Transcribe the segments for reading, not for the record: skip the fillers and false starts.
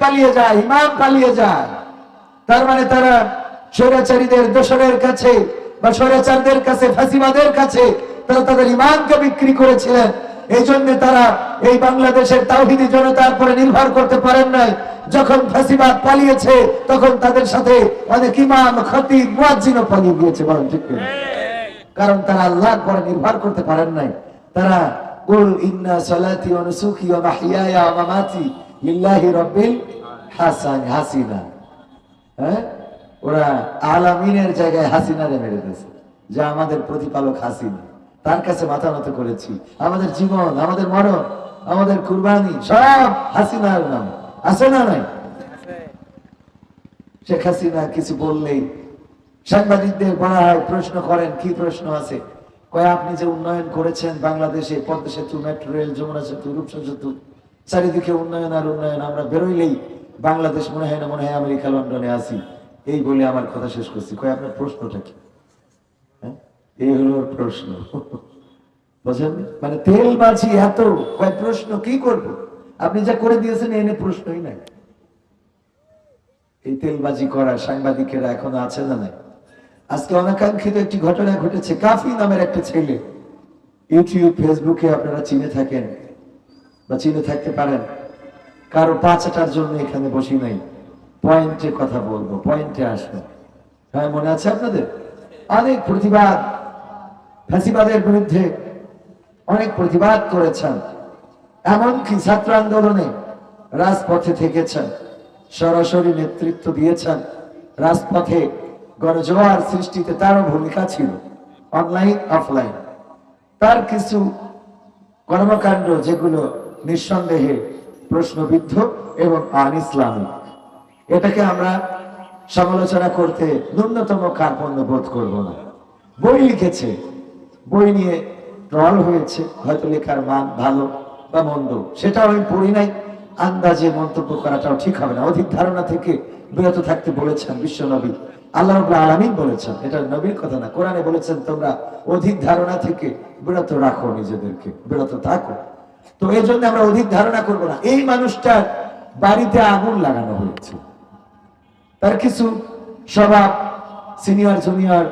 পালিয়ে যায়, ইমাম পালিয়ে যায়। তার মানে তারা স্বৈরাচারীদের দোসরের কাছে বা স্বৈরাচারদের কাছে, ফাঁসিবাদের কাছে তারা তাদের ইমানকে বিক্রি করেছিলেন। এই জন্য তারা এই বাংলাদেশের তাওহীদি জনতার উপরে নির্ভর করতে পারেন নাই। যখন ফাঁসিবাদ পালিয়েছে তখন তাদের সাথে অনেক ইমাম, খতিব, মুয়াজ্জিনও পালিয়ে গিয়েছে, বলেন ঠিক কিনা? কারণ তারা আল্লাহর উপরে নির্ভর করতে পারেন নাই। তারা কুল ইন্না সালাতি ওয়া নুসুকি ওয়া মাহইয়ায়া ওয়া মামাতি লিল্লাহি রাব্বিল হাসিনা। হ্যাঁ, ওরা আলামিনের জায়গায় হাসিনারে মেরে দিয়েছে, যে আমাদের প্রতিপালক হাসিনা, তার কাছে মাথা নত করেছি। আমাদের জীবন, আমাদের মরণ, আমাদের কুরবানি সব হাসিনার নাম। আছে না নাই? শেখ হাসিনা কিছু বললেই সাংবাদিকদের বলা হয়, প্রশ্ন করেন, কি প্রশ্ন আছে? কয় আপনি যে উন্নয়ন করেছেন বাংলাদেশে, পদ্মা সেতু, মেট্রো রেল, যমুনা সেতু, রূপসা সেতু, চারিদিকে উন্নয়ন আর উন্নয়ন, আমরা বেরোইলেই বাংলাদেশ মনে হয় না মনে হয় আমেরিকা লন্ডনে আছি। এই বলে আমার কথা শেষ করছি। কয় আপনার প্রশ্নটা কি? এই হলো প্রশ্ন, বুঝলেন? মানে তেলবাজি এত, কয় প্রশ্ন কি করব? আপনি যা করে দিয়েছেন এনে প্রশ্নই নাই। এই তেলবাজি করা সাংবাদিকেরা এখনো আছে না নাই? আজকে অনাকাঙ্ক্ষিত একটি ঘটনা ঘটেছে। কাফি নামের একটা ছেলে, ইউটিউব, ফেসবুকে আপনারা চিনে থাকেন বা চিনে থাকতে পারেন। কারো পাঁচটার জন্য এখানে বসি নাই, পয়েন্টে কথা বলবো, পয়েন্টে আসবো। হ্যাঁ, মনে আছে আপনাদের? অনেক প্রতিবাদ, ফ্যাসিবাদের বিরুদ্ধে অনেক প্রতিবাদ করেছেন, এমনকি ছাত্র আন্দোলনে রাজপথে থেকেছেন, সরাসরি নেতৃত্ব দিয়েছেন। রাজপথে গণজোয়ার সৃষ্টিতে তারও ভূমিকা ছিল, অনলাইন অফলাইন। তার কিছু কর্মকাণ্ড যেগুলো নিঃসন্দেহে প্রশ্নবিদ্ধ এবং আনইসলামিক, এটাকে আমরা সমালোচনা করতে ন্যূনতম কার্পণ্য বোধ করব না। বই লিখেছে, বই নিয়ে ট্রল হয়েছে, হয়তো লেখার মান ভালো বা মন্দ সেটাও আমি পড়ি নাই। আন্দাজে মন্তব্য করাটাও ঠিক হবে না। অধিক ধারণা থেকে বিরত থাকতে বলেছেন বিশ্বনবী, আল্লাহ রাব্বুল আলামিন বলেছেন। এটা নবীর কথা না, কোরআনে বলেছেন তোমরা অধিক ধারণা থেকে বিরত রাখো, নিজেদেরকে বিরত থাকো। তো এই জন্য আমরা অধিক ধারণা করব না। এই মানুষটার বাড়িতে আগুন লাগানো হয়েছে, তার কিছু স্বভাব, সিনিয়র জুনিয়র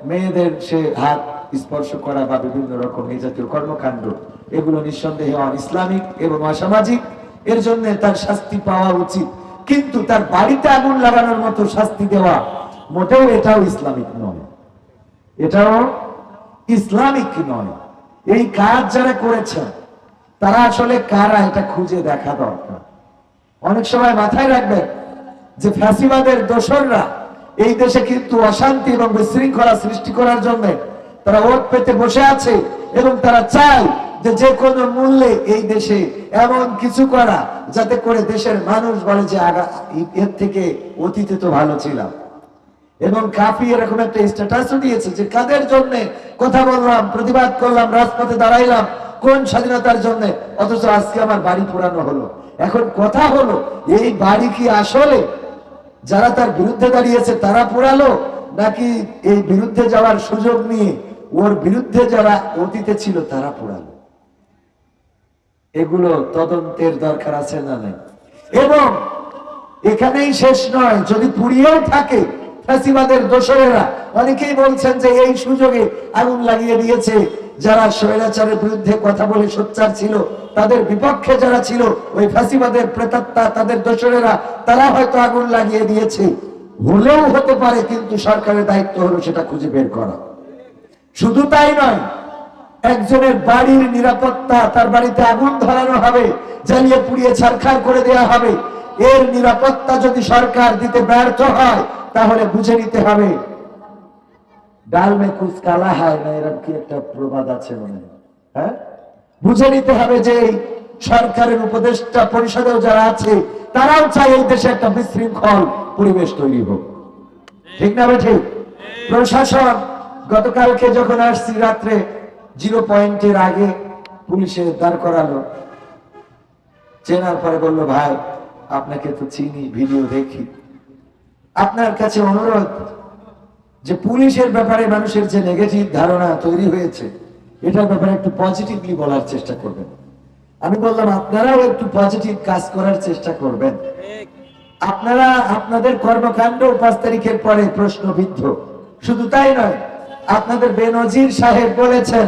মেয়েদের সে হাত স্পর্শ করা বা বিভিন্ন রকম এই জাতীয় কর্মকাণ্ড, এগুলো নিঃসন্দেহে অনইসলামিক এবং অসামাজিক। এর জন্য তার শাস্তি পাওয়া উচিত, কিন্তু তার বাড়িতে আগুন লাগানোর মতো শাস্তি দেওয়া মোটেও এটাও ইসলামিক নয়, এটাও ইসলামিক নয়। এই কাজ যারা করেছেন তারা আসলে কারা, এটা খুঁজে দেখা দরকার। অনেক সময় মাথায় রাখবেন যে ফ্যাসিবাদের দোসররা এই দেশে কিন্তু অশান্তি এবং বিশৃঙ্খলা সৃষ্টি করার জন্য তারা ওট পেতে বসে আছে, এবং তারা চায় যে যে কোনো মূল্যে এই দেশে এমন কিছু করা যাতে করে দেশের মানুষ বলে যে এর থেকে অতীতে তো ভালো ছিলাম। এবং কাফি এরকম একটা স্ট্যাটাসও দিয়েছে যে কাদের জন্য কথা বললাম, প্রতিবাদ করলাম, রাজপথে দাঁড়াইলাম, কোন স্বাধীনতার জন্য, অথচ আজকে আমার বাড়ি পোড়ানো হলো। এখন কথা হলো, এই বাড়ি কি আসলে যারা তার বিরুদ্ধে দাঁড়িয়েছে তারা পোড়ালো, নাকি এই বিরুদ্ধে যাওয়ার সুযোগ নিয়ে ওর বিরুদ্ধে যারা অতীতে ছিল তারা পোড়ালো? এগুলো তদন্তের দরকার আছে না নাই? এবং এখানেই শেষ নয়, যদি পুড়িয়েও থাকে ফ্যাসিবাদের দোসরেরা, অনেকেই বলছেন যে এই সুযোগে আগুন লাগিয়ে দিয়েছে যারা স্বৈরাচারের বিরুদ্ধে কথা বলে সোচ্চার ছিল, তাদের বিপক্ষে যারা ছিল ওই ফ্যাসিবাদের প্রেতাত্মা, তাদের দোসরেরা, তারা হয়তো আগুন লাগিয়ে দিয়েছে। হলেও হতে পারে, কিন্তু সরকারের দায়িত্ব হলো সেটা খুঁজে বের করা। শুধু তাই নয়, একজনের বাড়ির নিরাপত্তা, তার বাড়িতে আগুন ধরানো হবে, জ্বালিয়ে পুড়িয়ে ছারখার করে দেওয়া হবে, এর নিরাপত্তা যদি সরকার দিতে ব্যর্থ হয় তাহলে বুঝে নিতে হবে ডাল মে কুছ কালা হয় না, এরকম কি একটা প্রবাদ আছে মনে হয়। হ্যাঁ, বুঝে নিতে হবে যে সরকারের উপদেষ্টা পরিষদেও যারা আছে তারাও চায় এই দেশে একটা বিশৃঙ্খল পরিবেশ তৈরি হোক। ঠিক না ঠিক? প্রশাসন গতকালকে যখন আসছি রাত্রে 0 পয়েন্টের আগে পুলিশে দাঁড় করালো, চেনার পরে বললো ভাই আপনাকে তো চিনি, ভিডিও দেখি, আপনার কাছে অনুরোধ যে পুলিশের ব্যাপারে মানুষের যে নেগেটিভ ধারণা তৈরি হয়েছে এটার ব্যাপারে একটু পজিটিভলি বলার চেষ্টা করবেন। আমি বললাম আপনারাও একটু পজিটিভ কাজ করার চেষ্টা করবেন। আপনারা আপনাদের কর্মকাণ্ড 5 তারিখের পরে প্রশ্নবিদ্ধ। শুধু তাই নয়, আপনাদের বেনজির সাহেব বলেছেন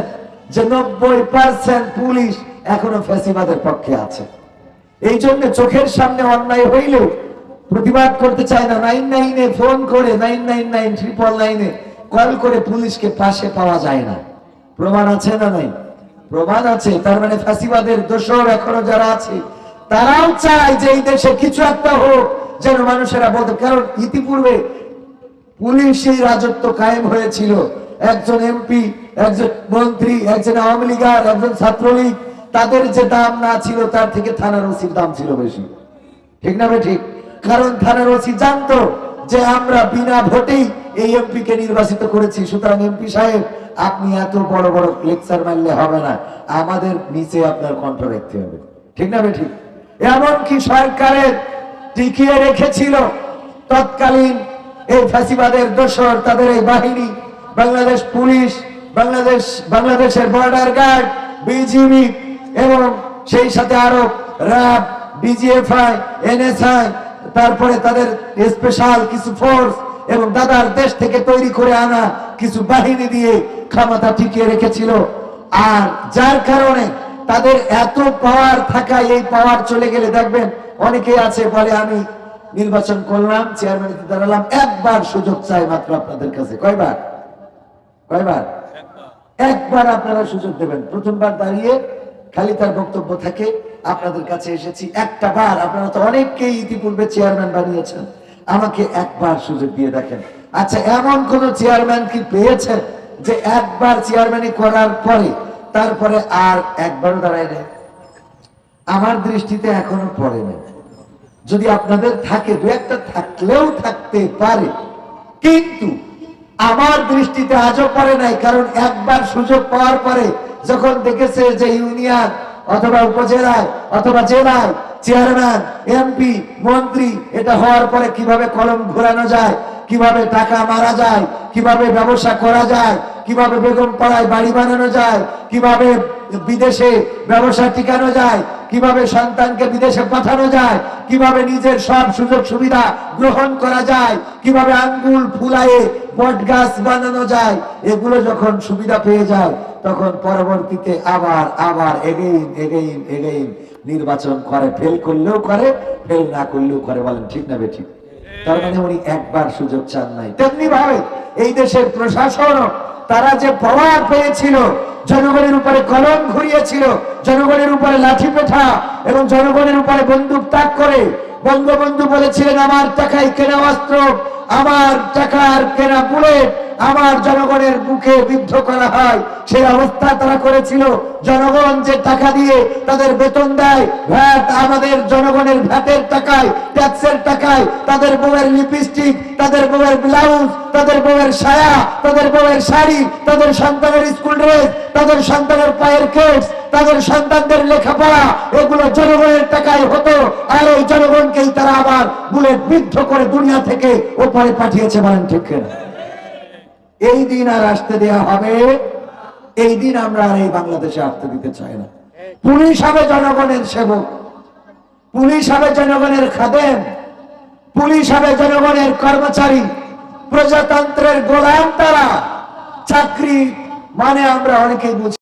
যে 90% পুলিশ এখনো ফ্যাসিবাদের পক্ষে আছে। এই জন্য চোখের সামনে অন্যায় হইলেও প্রতিবাদ করতে চায় না। 99-এ ফোন করে 999-999-এ কল করে পুলিশকে পাশে পাওয়া যায় না। প্রমাণ আছে না নাই? প্রমাণ আছে। তার মানে ফ্যাসিবাদের দোষর এখনো যারা আছে তারাও চায় যে এই দেশে কিছু একটা হোক, যেন মানুষেরা বলতে। কারণ ইতিপূর্বে পুলিশের রাজত্ব কায়েম হয়েছিল। একজন এমপি, একজন মন্ত্রী, একজন আওয়ামী লীগার, একজন ছাত্রলীগ, তাদের যে দাম না ছিল তার থেকে থানার ওসির দাম ছিল বেশি। ঠিক না ভাই? ঠিক। কারণ থানার ওসি জানতো যে আমরা বিনা ভোটেই এই এমপি কে নির্বাচিত করেছি, সুতরাং এমপি সাহেব আপনি এত বড় বড় লেকচার মারলে হবে না, আমাদের নিচে আপনার কণ্ঠ রাখতে হবে। ঠিক না ভাই? ঠিক। এমনকি সরকারের টিকিয়ে রেখেছিল তৎকালীন এই ফ্যাসিবাদের দোসর, তাদের এই বাহিনী, বাংলাদেশ পুলিশ, বাংলাদেশের বর্ডার গার্ড, বিজিবি এবং সেই সাথে আরো র্যাব, ডিজিএফআই, এনএসআই, তারপরে তাদের স্পেশাল কিছু ফোর্স এবং দাদার দেশ থেকে তৈরি করে আনা কিছু বাহিনী দিয়ে ক্ষমতা টিকিয়ে রেখেছিল। আর যার কারণে তাদের এত পাওয়ার থাকায় এই পাওয়ার চলে গেলে দেখবেন অনেকেই আছে বলে আমি নির্বাচন করলাম, চেয়ারম্যান দাঁড়ালাম, একবার সুযোগ চাই মাত্র আপনাদের কাছে। কয়বার? একবার আপনারা সুযোগ দেবেন। প্রথমবার দাঁড়িয়ে খালি তার বক্তব্য থাকে আপনাদের কাছে এসেছি একটা বার। আপনারা তো অনেককেই ইতিপূর্বে চেয়ারম্যান বানিয়েছেন, আমাকে একবার সুযোগ দিয়ে দেখেন। আচ্ছা, এমন কোন চেয়ারম্যান কি পেয়েছেন যে একবার চেয়ারম্যানই করার পরে তারপরে আর একবারও দাঁড়ায় নেই? আমার দৃষ্টিতে এখনো পড়ে নেই। যদি আপনাদের থাকে, দু একটা থাকলেও থাকতে পারে, কিন্তু আমার দৃষ্টিতে আজও পড়ে নাই। কারণ একবার সুযোগ পাওয়ার পরে যখন দেখেছে যে ইউনিয়ন অথবা উপজেলায় অথবা জেলায় চেয়ারম্যান, এমপি, মন্ত্রী এটা হওয়ার পরে কিভাবে কলম ঘোরানো যায়, কিভাবে টাকা মারা যায়, কিভাবে ব্যবসা করা যায়, কিভাবে বেগম পাড়ায় বাড়ি বানানো যায়, কিভাবে বিদেশে ব্যবসা টিকানো যায়, কিভাবে সন্তানকে বিদেশে পাঠানো যায়, কিভাবে নিজের সব সুযোগ সুবিধা গ্রহণ করা যায়, কিভাবে আঙ্গুল ফুলায়ে বট গাছ বানানো যায়, এগুলো যখন সুবিধা পেয়ে যায় তখন পরবর্তীতে আবার এগেইন নির্বাচন করে। ফেল করলেও করে, ফেল না করলেও করে। বলেন ঠিক না বেঠিক? তার মানে উনি একবার সুযোগ চান নাই। তেমনি ভাবে এই দেশের প্রশাসন তারা যে পাওয়ার পেয়েছিল, জনগণের উপরে কলম ঘুরিয়েছিল, জনগণের উপরে লাঠি পেঠা এবং জনগণের উপরে বন্দুক তাক করে বঙ্গবন্ধু বলেছিলেন আমার টাকায় কেনা অস্ত্র, আমার টাকার কেনা বুলেট আমার জনগণের মুখে বিদ্ধ করা হয়। সেই অবস্থা তারা করেছিল। জনগণ যে টাকা দিয়ে তাদের বেতন দেয়, ভ্যাট, আমাদের জনগণের ভ্যাটের টাকায়, ট্যাক্সের টাকায় তাদের বউয়ের লিপস্টিক, তাদের বউয়ের ব্লাউজ, তাদের বউয়ের সায়া, তাদের বউয়ের শাড়ি, তাদের সন্তানের স্কুল ড্রেস, তাদের সন্তানের পায়ের কেটস, তাদের সন্তানদের লেখাপড়া, এগুলো জনগণের টাকায় হতো। আর এই জনগণকেই তারা আবার বুলেট বিদ্ধ করে দুনিয়া থেকে ওপারে পাঠিয়েছে। বলেন ঠিক কিনা? এই দিন আর আসতে দেয়া হবে? এই দিন আমরা আর এই বাংলাদেশে আসতে দিতে চাই না। পুলিশ হবে জনগণের সেবক, পুলিশ হবে জনগণের খাদেম, পুলিশ হবে জনগণের কর্মচারী, প্রজাতন্ত্রের গোলাম তারা। চাকরি মানে আমরা অনেকেই বুঝি